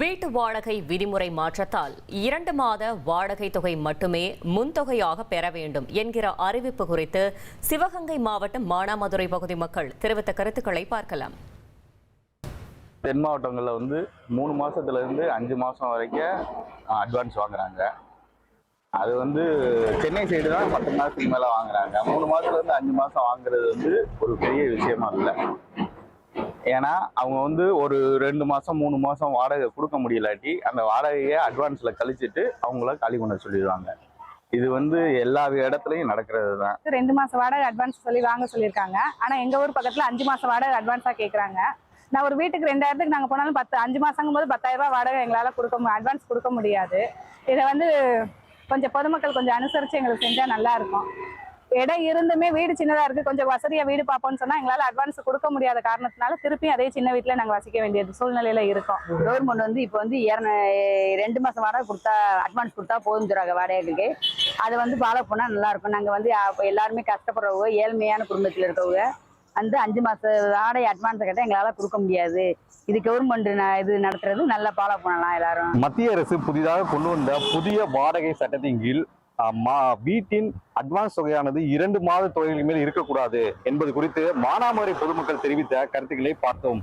வீட்டு வாடகை விதிமுறை மாற்றத்தால் 2 மாத வாடகை தொகை மட்டுமே முன்தொகையாக பெற வேண்டும் என்கிற அறிவிப்பு குறித்து சிவகங்கை மாவட்டம் மானாமதுரை பகுதி மக்கள் தெரிவித்த கருத்துக்களை பார்க்கலாம். தென் மாவட்டங்களில் 3 மாசத்துல இருந்து 5 மாசம் வரைக்கும் அட்வான்ஸ் வாங்குறாங்க. அது சென்னை சைடு தான் 10 மாசத்துக்கு மேல வாங்குறாங்க. 3 மாசத்துல இருந்து 5 மாசம் வாங்குறது ஒரு பெரிய விஷயமா இல்லை. ஏன்னா அவங்க ஒரு 2 மாசம் 3 மாசம் வாடகை கொடுக்க முடியலாட்டி அந்த வாடகையை அட்வான்ஸ்ல கழிச்சிட்டு அவங்கள காலி பண்ண சொல்லிடுவாங்க. இது எல்லா இடத்துலயும் நடக்கிறது தான். 2 மாசம் வாடகை அட்வான்ஸ் சொல்லி வாங்க சொல்லியிருக்காங்க. ஆனா எங்க ஊர் பக்கத்துல 5 மாசம் வாடகை அட்வான்ஸா கேட்கறாங்க. நான் ஒரு வீட்டுக்கு 2000க்கு நாங்க போனாலும் 5 மாசங்கும் போது 10,000 ரூபாய் வாடகை எங்களால அட்வான்ஸ் கொடுக்க முடியாது. இதை கொஞ்சம் பொதுமக்கள் கொஞ்சம் அனுசரிச்சு எங்களுக்கு செஞ்சா நல்லா இருக்கும். இடம் இருந்துமே வீடு சின்னதா இருக்கு, கொஞ்சம் வசதியா வீடு பார்ப்போம்னு சொன்னா எங்களால அட்வான்ஸ் கொடுக்க முடியாத காரணத்தினால திருப்பி அதே சின்ன வீட்டுல நாங்க வசிக்க வேண்டியது சூழ்நிலையில இருக்கோம். கவர்மெண்ட் இப்போ 2 மாசம் வாடகை கொடுத்தா அட்வான்ஸ் கொடுத்தா போதும் சொல்றாங்க வாடகைக்கு. அதை ஃபாலோ பண்ணா நல்லா இருக்கும். நாங்க எல்லாருமே கஷ்டப்படுறவங்க, ஏழ்மையான குடும்பத்தில் இருக்கவங்க 5 மாச வாடகை அட்வான்ஸ் கேட்டால் எங்களால கொடுக்க முடியாது. இது கவர்மெண்ட் இது நடத்துறது நல்லா ஃபாலோ பண்ணலாம் எல்லாரும். மத்திய அரசு புதிதாக கொண்டு வந்த புதிய வாடகை சட்டத்தின் கீழ் வீட்டின் அட்வான்ஸ் தொகையானது 2 மாத தொகைகளுக்கு மேல் இருக்கக்கூடாது என்பது குறித்து மானாமதுரை பொதுமக்கள் தெரிவித்த கருத்துக்களை பார்த்தோம்.